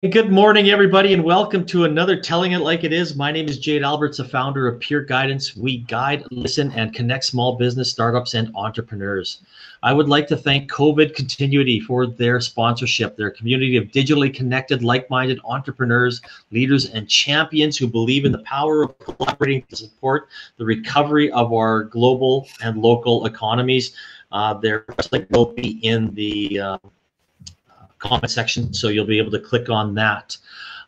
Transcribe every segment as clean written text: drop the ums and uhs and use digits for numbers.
Hey, good morning, everybody, and welcome to another Telling It Like It Is. My name is Jade Alberts, the founder of Pure Guidance. We guide, listen, and connect small business startups and entrepreneurs. I would like to thank COVID Continuity for their sponsorship. They're a community of digitally connected, like-minded entrepreneurs, leaders, and champions who believe in the power of collaborating to support the recovery of our global and local economies. Their website will be in the comment section, so you'll be able to click on that.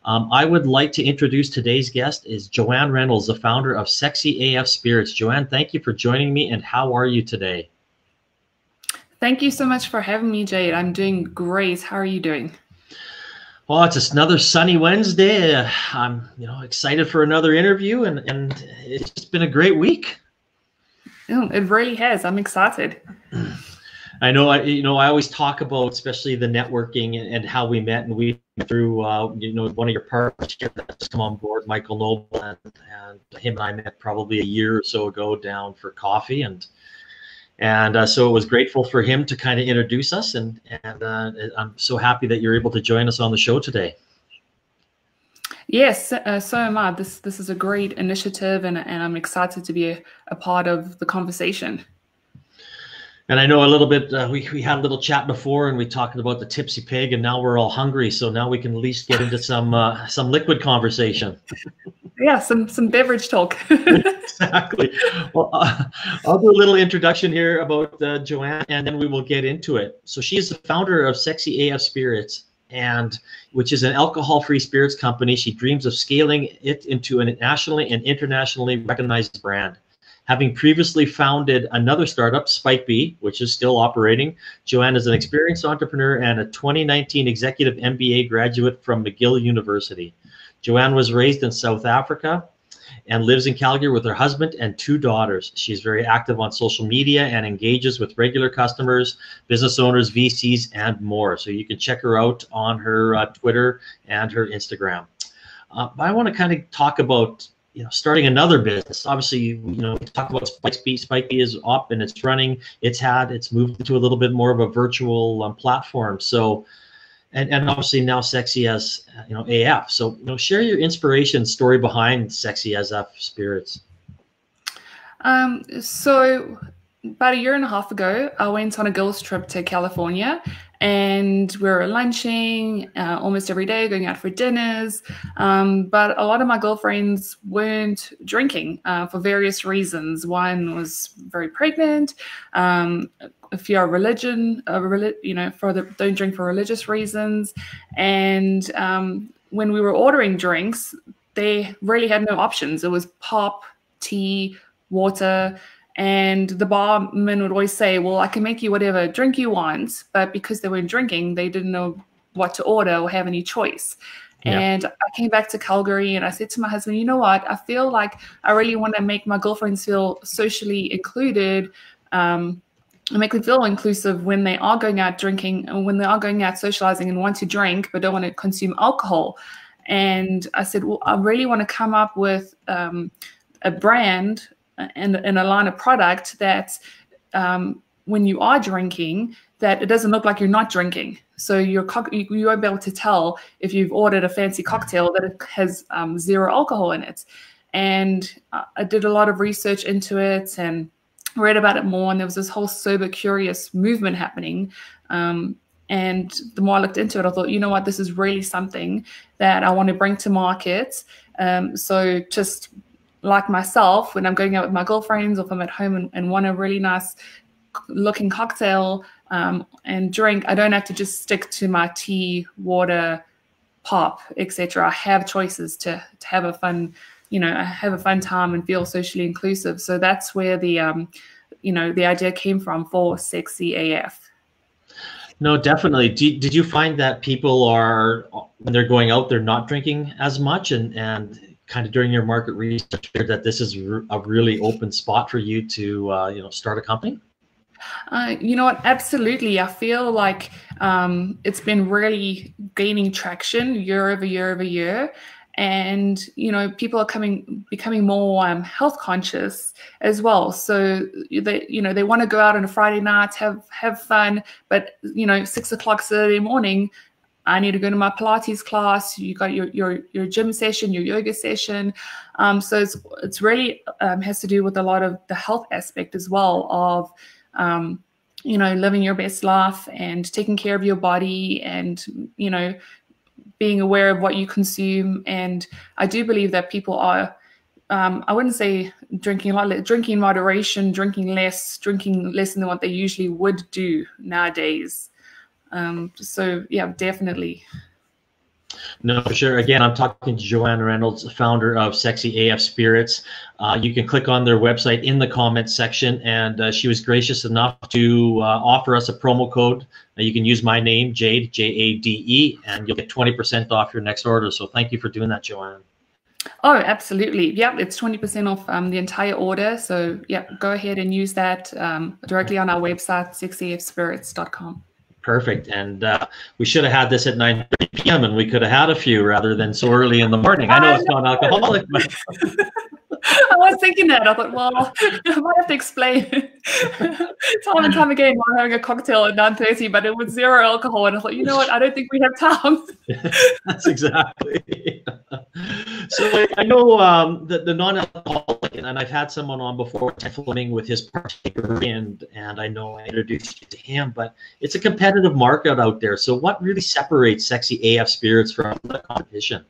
I would like to introduce today's guest is Joanne Reynolds, the founder of Sexy AF Spirits. Joanne, thank you for joining me, and how are you today? Thank you so much for having me, Jade. I'm doing great. How are you doing? Well, it's just another sunny Wednesday. I'm excited for another interview, and it's just been a great week. It really has. I'm excited. I know, I always talk about, especially the networking and how we met, and we met through, one of your partners here that's come on board, Michael Noble, and him and I met probably a year or so ago down for coffee, and so it was grateful for him to kind of introduce us, and I'm so happy that you're able to join us on the show today. Yes, so am I. This is a great initiative, and I'm excited to be a part of the conversation. And I know a little bit, we had a little chat before, and we talked about the tipsy pig, and now we're all hungry. So now we can at least get into some liquid conversation. Yeah, some beverage talk. Exactly. Well, I'll do a little introduction here about Joanne, and then we will get into it. So she is the founder of Sexy AF Spirits, which is an alcohol-free spirits company. She dreams of scaling it into a nationally and internationally recognized brand. Having previously founded another startup, Spike Bee, which is still operating, Joanne is an experienced entrepreneur and a 2019 executive MBA graduate from McGill University. Joanne was raised in South Africa and lives in Calgary with her husband and 2 daughters. She's very active on social media and engages with regular customers, business owners, VCs, and more. So you can check her out on her Twitter and her Instagram. But I want to kind of talk about starting another business. Obviously, we talk about Spike Bee. Spike Bee is up and it's running. It's moved into a little bit more of a virtual platform. So, and obviously now Sexy as AF. So, share your inspiration story behind Sexy as AF Spirits. So about a year and a half ago, I went on a girls' trip to California, and we were lunching almost every day, going out for dinners. But a lot of my girlfriends weren't drinking for various reasons. One was very pregnant. A few are don't drink for religious reasons. And when we were ordering drinks, they really had no options. It was pop, tea, water. And the barman would always say, well, I can make you whatever drink you want. But because they weren't drinking, they didn't know what to order or have any choice. Yeah. And I came back to Calgary and I said to my husband, you know what? I feel like I really want to make my girlfriends feel socially included, and make them feel inclusive when they are going out drinking and when they are going out socializing and want to drink but don't want to consume alcohol. And I said, well, I really want to come up with a brand and a line of product that when you are drinking, that it doesn't look like you're not drinking. So you won't be able to tell if you've ordered a fancy cocktail that it has 0 alcohol in it. And I did a lot of research into it and read about it more. And there was this whole sober curious movement happening. And the more I looked into it, I thought, you know what, this is really something that I want to bring to market. So just like myself, when I'm going out with my girlfriends or if I'm at home and want a really nice looking cocktail and drink, I don't have to just stick to my tea, water, pop, etc. I have choices to have a fun, have a fun time and feel socially inclusive. So that's where the idea came from for Sexy AF. No, definitely. Did you find that people are, when they're going out, they're not drinking as much, and kind of during your market research that this is a really open spot for you to start a company? You know what? Absolutely. I feel like it's been really gaining traction year over year over year. And, people are becoming more health conscious as well. So they want to go out on a Friday night, have fun, but 6 o'clock Saturday morning, I need to go to my Pilates class. You got your gym session, your yoga session. So it's really has to do with a lot of the health aspect as well of, living your best life and taking care of your body and, being aware of what you consume. And I do believe that people are, I wouldn't say drinking a lot, drinking in moderation, drinking less than what they usually would do nowadays. So yeah, definitely. No, for sure. Again, I'm talking to Joanne Reynolds, founder of Sexy AF Spirits. You can click on their website in the comments section, and she was gracious enough to offer us a promo code. You can use my name, Jade, Jade, and you'll get 20% off your next order. So thank you for doing that, Joanne. Oh, absolutely. Yep, it's 20% off the entire order. So yeah, go ahead and use that directly on our website, sexyafspirits.com. Perfect. And we should have had this at 9:30 p.m. and we could have had a few rather than so early in the morning. I know it's non-alcoholic, but I was thinking that. I thought, well, I might have to explain time and time again while having a cocktail at 9:30, but it was 0 alcohol. And I thought, you know what? I don't think we have time. That's exactly. So I know the non-alcoholic, and I've had someone on before, Fleming, with his partaker, and I know I introduced you to him, but it's a competitive market out there. So what really separates Sexy AF Spirits from the competition?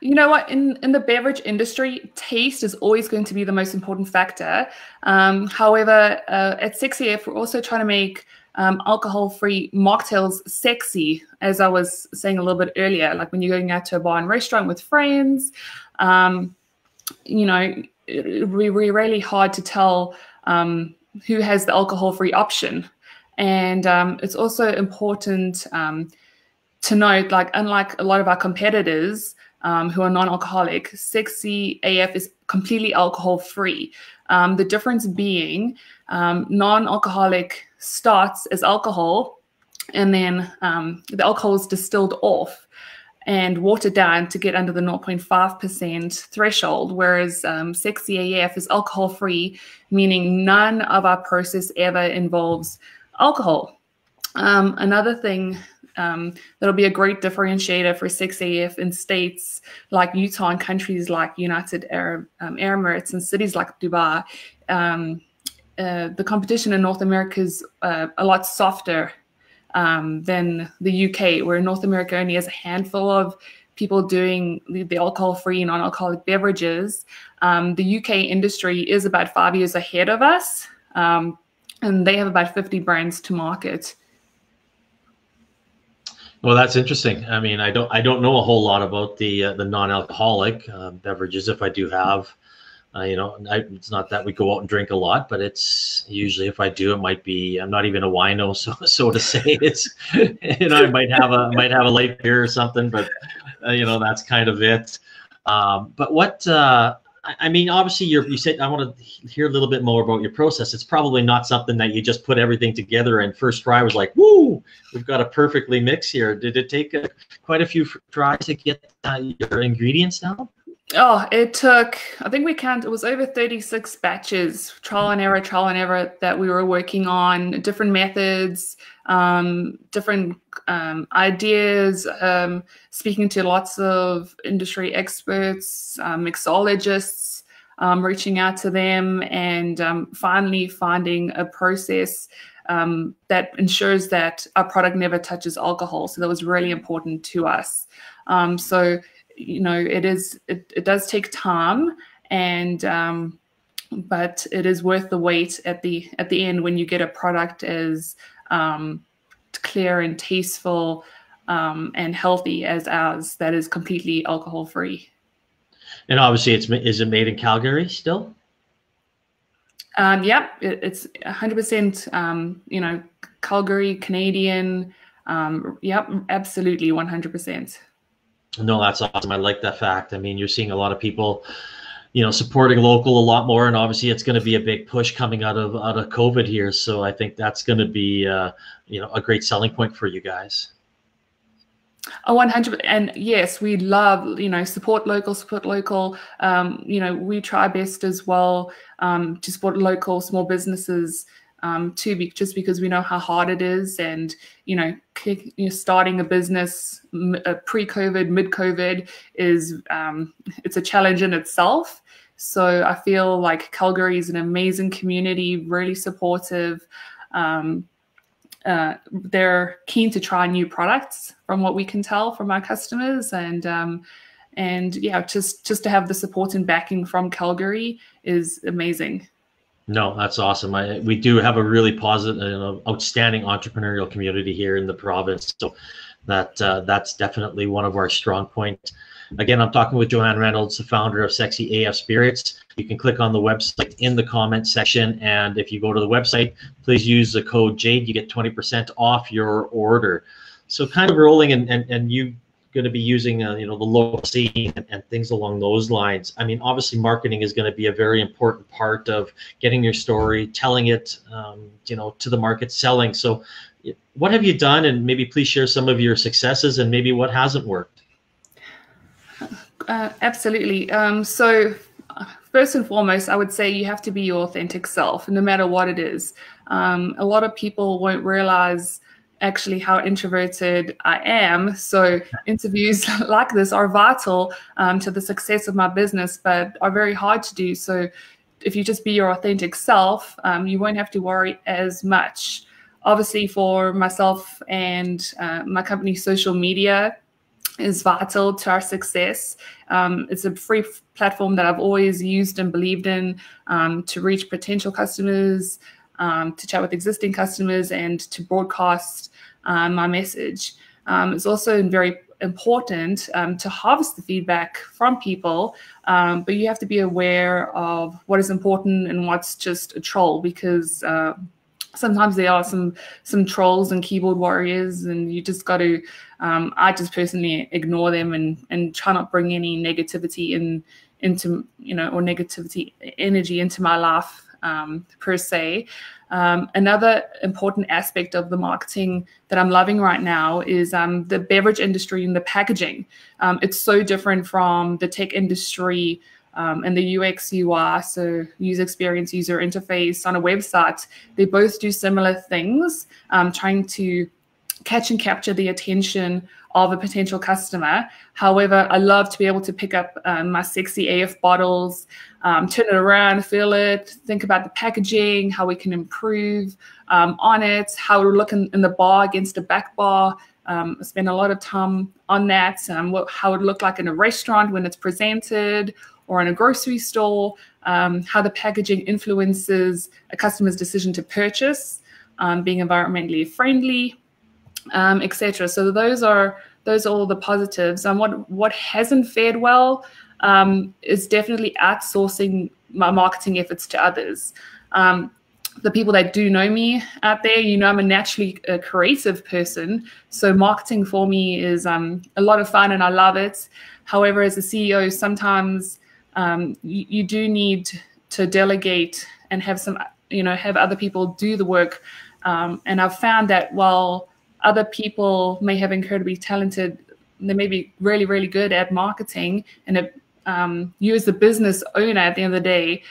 You know what? In the beverage industry, taste is always going to be the most important factor. However, at Sexy AF, we're also trying to make alcohol-free mocktails sexy, as I was saying a little bit earlier. Like when you're going out to a bar and restaurant with friends, we're really hard to tell who has the alcohol-free option. And it's also important to note, like, unlike a lot of our competitors who are non-alcoholic, Sexy AF is completely alcohol-free. The difference being non-alcoholic starts as alcohol, and then the alcohol is distilled off and watered down to get under the 0.5% threshold, whereas Sexy AF is alcohol-free, meaning none of our process ever involves alcohol. Another thing that'll be a great differentiator for Sexy AF in states like Utah and countries like United Arab Emirates and cities like Dubai. The competition in North America is a lot softer than the UK, where North America only has a handful of people doing the alcohol-free non-alcoholic beverages. The UK industry is about 5 years ahead of us, and they have about 50 brands to market. Well, that's interesting. I mean, I don't know a whole lot about the non-alcoholic beverages. If I do have, it's not that we go out and drink a lot, but it's usually, if I do, it might be, I'm not even a wino, so to say. It's I might have a light beer or something, but that's kind of it. But what I mean, obviously, you said, I want to hear a little bit more about your process. It's probably not something that you just put everything together and first try was like, woo, we've got a perfectly mix here. Did it take quite a few tries to get your ingredients down? Oh, it took, I think it was over 36 batches, trial and error that we were working on, different methods, different ideas, speaking to lots of industry experts, mixologists, reaching out to them, and finally finding a process that ensures that our product never touches alcohol. So that was really important to us. It does take time, and but it is worth the wait at the end when you get a product as clear and tasteful and healthy as ours that is completely alcohol free. And obviously, is it made in Calgary still? Yep, it's 100%. Calgary, Canadian. Yep, absolutely, 100%. No, that's awesome. I like that fact. I mean, you're seeing a lot of people, supporting local a lot more, and obviously it's going to be a big push coming out of COVID here. So I think that's going to be, a great selling point for you guys. Oh, 100%. And yes, we love, support local. We try best as well to support local small businesses just because we know how hard it is. And, starting a business pre-COVID, mid-COVID is, it's a challenge in itself. So I feel like Calgary is an amazing community, really supportive. They're keen to try new products from what we can tell from our customers. And yeah, just to have the support and backing from Calgary is amazing. No, that's awesome. We do have a really positive, outstanding entrepreneurial community here in the province. So that's definitely one of our strong points. Again, I'm talking with Joanne Reynolds, the founder of Sexy AF Spirits. You can click on the website in the comment section. And if you go to the website, please use the code JADE. You get 20% off your order. So kind of rolling and you going to be using, the local scene and things along those lines. I mean, obviously marketing is going to be a very important part of getting your story, telling it, to the market, selling. So what have you done? And maybe please share some of your successes and maybe what hasn't worked. Absolutely. So first and foremost, I would say you have to be your authentic self, no matter what it is. A lot of people won't realize actually how introverted I am. So interviews like this are vital to the success of my business, but are very hard to do. So if you just be your authentic self, you won't have to worry as much. Obviously for myself and my company's social media is vital to our success. It's a free platform that I've always used and believed in to reach potential customers, to chat with existing customers, and to broadcast my message. It's also very important to harvest the feedback from people, but you have to be aware of what is important and what's just a troll, because sometimes there are some trolls and keyboard warriors, and you just got to, I just personally ignore them and try not bring any negativity into, or negativity energy into my life per se. Another important aspect of the marketing that I'm loving right now is the beverage industry and the packaging. It's so different from the tech industry and the UX UI, so user experience, user interface on a website. They both do similar things, trying to catch and capture the attention of a potential customer. However, I love to be able to pick up my Sexy AF bottles, turn it around, feel it, think about the packaging, how we can improve on it, how it would look in the bar against a back bar. I spend a lot of time on that, how it would look like in a restaurant when it's presented, or in a grocery store, how the packaging influences a customer's decision to purchase, being environmentally friendly, etc. So those are all the positives. And what hasn't fared well is definitely outsourcing my marketing efforts to others. The people that do know me out there, I'm a naturally creative person. So marketing for me is a lot of fun and I love it. However, as a CEO, sometimes you do need to delegate and have have other people do the work. And I've found that while other people may have incredibly talented, they may be really, really good at marketing, and you as the business owner at the end of the day,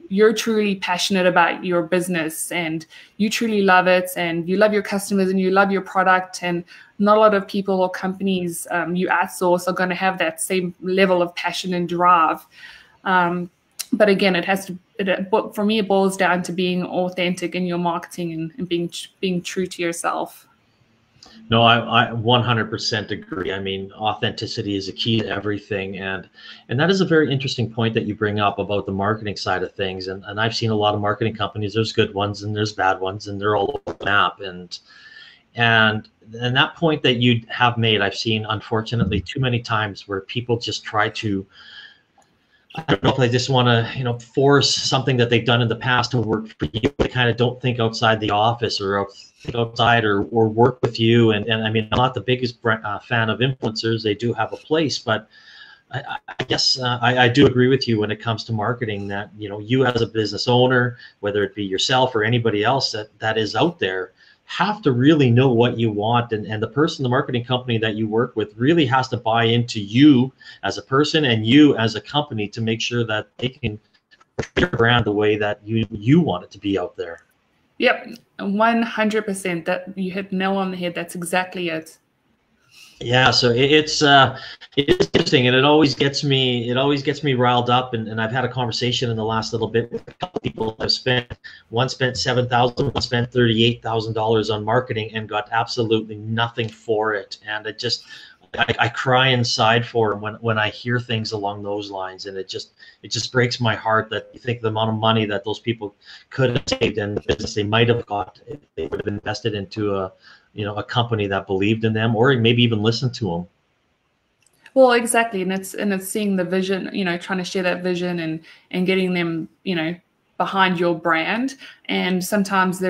you're truly passionate about your business and you truly love it and you love your customers and you love your product, and not a lot of people or companies you outsource are going to have that same level of passion and drive. But again, for me, it boils down to being authentic in your marketing and being true to yourself. No, I 100% agree. I mean, authenticity is a key to everything. And that is a very interesting point that you bring up about the marketing side of things. And I've seen a lot of marketing companies. There's good ones and there's bad ones, and they're all over the map. And that point that you have made, I've seen, unfortunately, too many times where people just try to, I don't know if they just want to, force something that they've done in the past to work for you. They kind of don't think outside the office or think outside or work with you. And I mean, I'm not the biggest fan of influencers. They do have a place, but I guess I do agree with you when it comes to marketing that, you as a business owner, whether it be yourself or anybody else that is out there, have to really know what you want, and the marketing company that you work with really has to buy into you as a person and you as a company to make sure that they can your brand the way that you want it to be out there. Yep, 100%. That you hit nail on the head. That's exactly it. Yeah, so it is interesting, and it always gets me riled up. And I've had a conversation in the last little bit with a couple of people. One spent $7,000, one spent $38,000 on marketing and got absolutely nothing for it. And I cry inside for them when I hear things along those lines, and it just breaks my heart that you think the amount of money that those people could have saved and the business they might have got if they would have invested into a company that believed in them, or maybe even listened to them. Well, exactly, and it's seeing the vision, trying to share that vision and getting them, behind your brand. And sometimes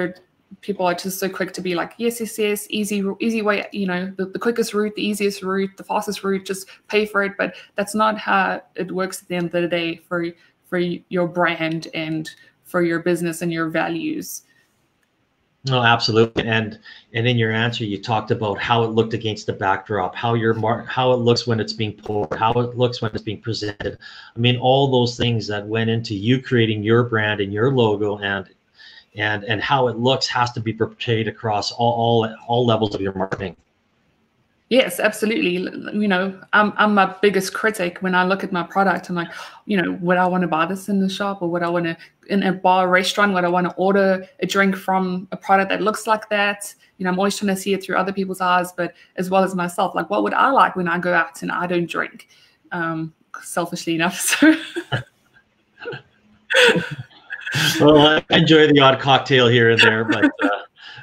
people are just so quick to be like, yes, easy way, the quickest route, the easiest route, the fastest route, just pay for it. But that's not how it works at the end of the day for your brand and for your business and your values. No, absolutely. And in your answer, you talked about how it looked against the backdrop, how it looks when it's being poured, how it looks when it's being presented. I mean, all those things that went into you creating your brand and your logo, and how it looks has to be portrayed across all levels of your marketing. Yes, absolutely. I'm my biggest critic when I look at my product. I'm like, would I want to buy this in the shop, or would I want to in a bar, restaurant? Would I want to order a drink from a product that looks like that? I'm always trying to see it through other people's eyes, but as well as myself. Like, what would I like when I go out and I don't drink? Selfishly enough, so. Well, I enjoy the odd cocktail here and there, but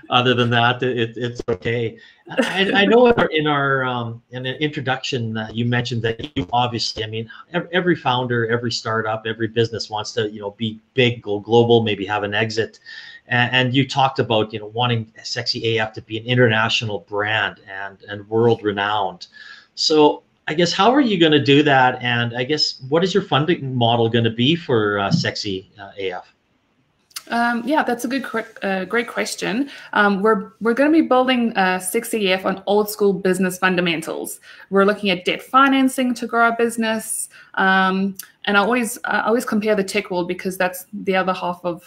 other than that, it's okay. I know in the introduction you mentioned that you obviously, I mean, every founder, every startup, every business wants to be big, go global, maybe have an exit, and you talked about wanting Sexy AF to be an international brand and world renowned. So I guess how are you going to do that? And I guess what is your funding model going to be for Sexy AF? Yeah, that's a great question. We're going to be building Sexy AF on old school business fundamentals. We're looking at debt financing to grow our business, and I always compare the tech world because that's the other half of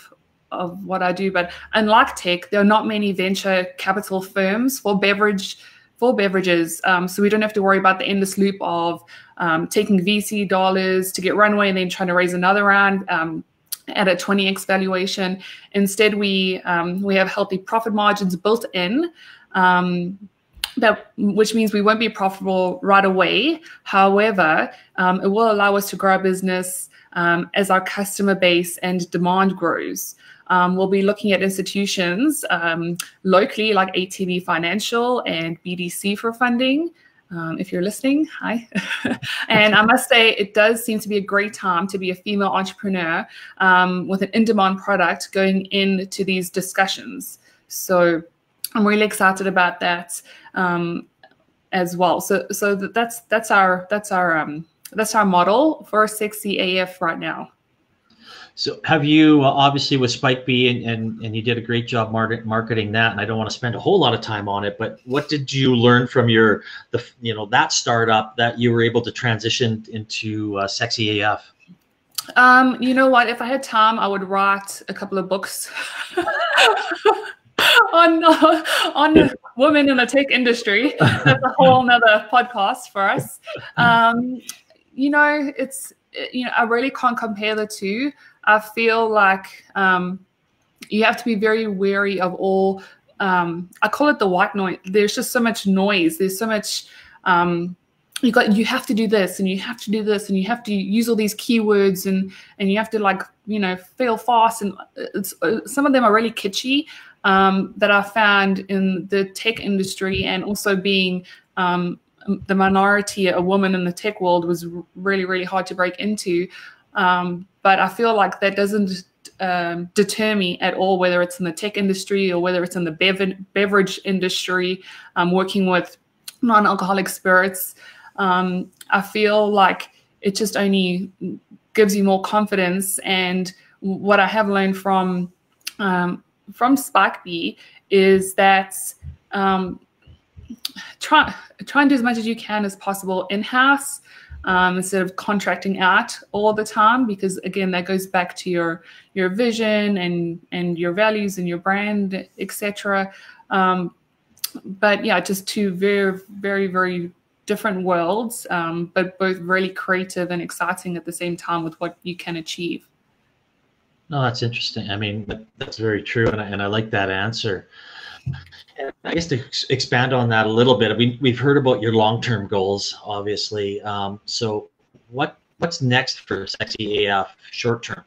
what I do. But unlike tech, there are not many venture capital firms for beverages, so we don't have to worry about the endless loop of taking VC dollars to get runway and then trying to raise another round. At a 20x valuation. Instead, we have healthy profit margins built in, which means we won't be profitable right away. However, it will allow us to grow our business as our customer base and demand grows. We'll be looking at institutions locally like ATB Financial and BDC for funding. If you're listening, hi. And I must say, it does seem to be a great time to be a female entrepreneur with an in-demand product going into these discussions. So I'm really excited about that as well. So that's our model for Sexy AF right now. So have you obviously with Spike B and you did a great job marketing that, and I don't want to spend a whole lot of time on it, but what did you learn from that startup that you were able to transition into Sexy AF? You know what? If I had time, I would write a couple of books on women in the tech industry. That's a whole nother podcast for us. I really can't compare the two. I feel like you have to be very wary of all, I call it the white noise. There's just so much noise. There's so much, you have to do this and you have to do this and you have to use all these keywords and you have to fail fast. And some of them are really kitschy that I found in the tech industry, and also being the minority, a woman in the tech world, was really, really hard to break into. But I feel like that doesn't deter me at all, whether it's in the tech industry or whether it's in the beverage industry, working with non-alcoholic spirits. I feel like it just only gives you more confidence. And what I have learned from Spike B is that try and do as much as you can as possible in-house. instead of contracting out all the time, because again, that goes back to your vision and your values and your brand, etc. But yeah, just two very, very, very different worlds, but both really creative and exciting at the same time with what you can achieve. No, that's interesting. I mean, that's very true, and I like that answer. And I guess to expand on that a little bit, we've heard about your long-term goals, obviously. So what's next for Sexy AF short-term?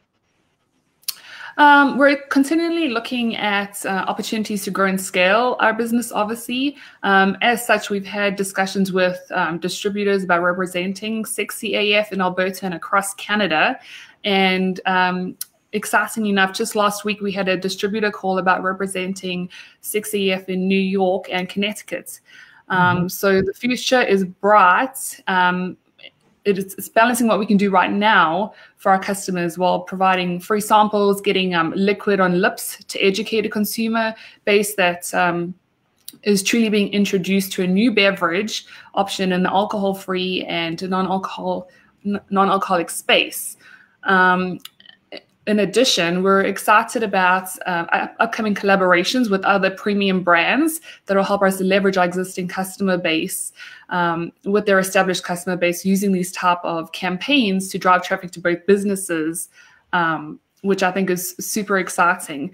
We're continually looking at opportunities to grow and scale our business, obviously. As such, we've had discussions with distributors about representing Sexy AF in Alberta and across Canada. And exciting enough, just last week we had a distributor call about representing Sexy AF in New York and Connecticut. So the future is bright. It's balancing what we can do right now for our customers while providing free samples, getting liquid on lips to educate a consumer base that is truly being introduced to a new beverage option in the alcohol-free and non-alcoholic space. In addition, we're excited about upcoming collaborations with other premium brands that will help us leverage our existing customer base with their established customer base, using these type of campaigns to drive traffic to both businesses, which I think is super exciting.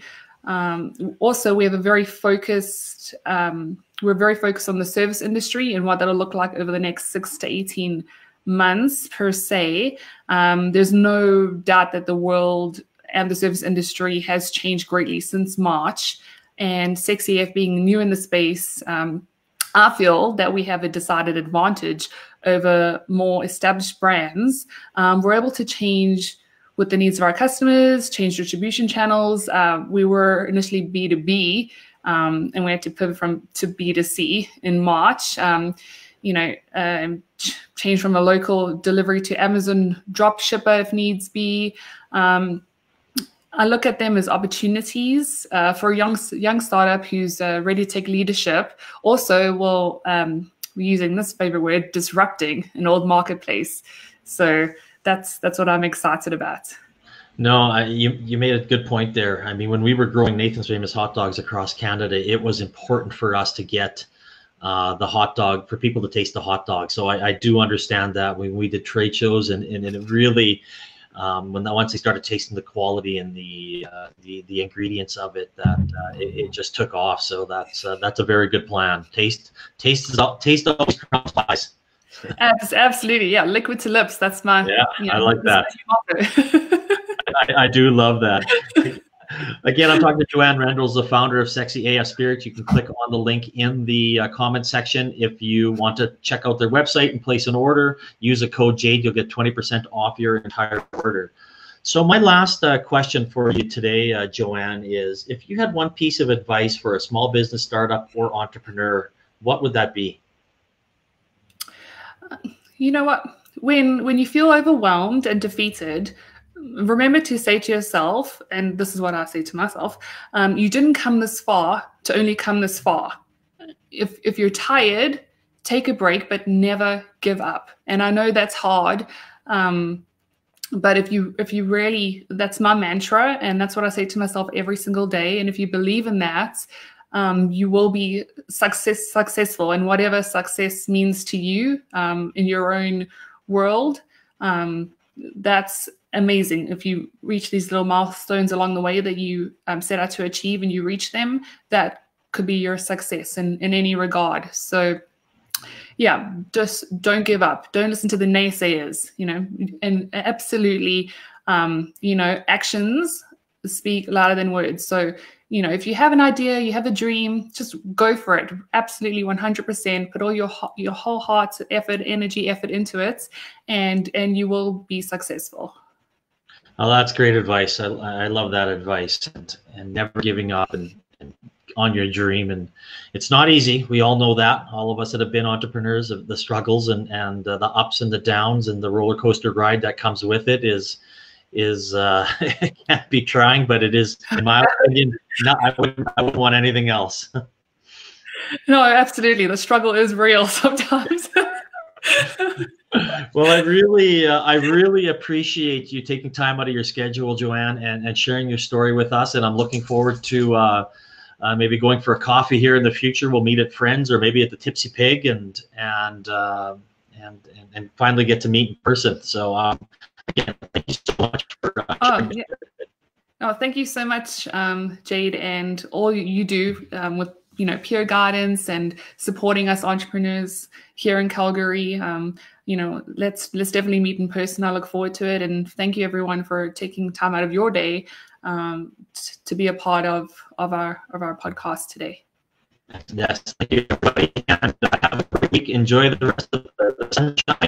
Also, we have a very focused, we're very focused on the service industry and what that'll look like over the next 6 to 18 months per se. There's no doubt that the world and the service industry has changed greatly since March, and Sexy AF being new in the space, I feel that we have a decided advantage over more established brands. We're able to change with the needs of our customers, change distribution channels. We were initially B2B, and we had to pivot to B2C in March. Change from a local delivery to Amazon drop shipper if needs be. I look at them as opportunities for a young startup who's ready to take leadership. Also, we're using this favorite word, disrupting an old marketplace. So that's what I'm excited about. No, you made a good point there. I mean, when we were growing Nathan's Famous Hot Dogs across Canada, it was important for us to get the hot dog, for people to taste the hot dog. So I do understand that when we did trade shows, and it really, once they started tasting the quality and the ingredients of it, that it just took off. So that's a very good plan. Taste always crowns pies. Absolutely, yeah. Liquid to lips. That's my I like that. I do love that. Again, I'm talking to Joanne Reynolds, the founder of Sexy AF Spirits. You can click on the link in the comment section if you want to check out their website and place an order. Use a code JADE. You'll get 20% off your entire order. So my last question for you today, Joanne, is if you had one piece of advice for a small business startup or entrepreneur, what would that be? You know what? When you feel overwhelmed and defeated, remember to say to yourself, and this is what I say to myself, you didn't come this far to only come this far. If you're tired, take a break, but never give up. And I know that's hard, but if you really, that's my mantra, and that's what I say to myself every single day. And if you believe in that, you will be successful, and whatever success means to you in your own world. That's amazing. If you reach these little milestones along the way that you set out to achieve and you reach them, that could be your success in any regard. So yeah, just don't give up. Don't listen to the naysayers, and absolutely, actions speak louder than words. So, if you have an idea, you have a dream, just go for it. Absolutely 100%. Put all your whole heart, energy, effort into it, and you will be successful. Oh, that's great advice. I love that advice, and never giving up and on your dream. And it's not easy. We all know that. All of us that have been entrepreneurs, of the struggles and the ups and the downs and the roller coaster ride that comes with it is it can't be trying, but it is, in my opinion, I wouldn't want anything else. No, absolutely. The struggle is real sometimes. Well, I really appreciate you taking time out of your schedule, Joanne, and sharing your story with us. And I'm looking forward to maybe going for a coffee here in the future. We'll meet at Friends or maybe at the Tipsy Pig, and finally get to meet in person. So again, thank you so much for. Oh, thank you so much, Jade, and all you do with peer guidance and supporting us entrepreneurs here in Calgary. Let's definitely meet in person. I look forward to it, and thank you everyone for taking time out of your day to be a part of our podcast today. Yes, thank you, everybody, and have a great week. Enjoy the rest of the sunshine.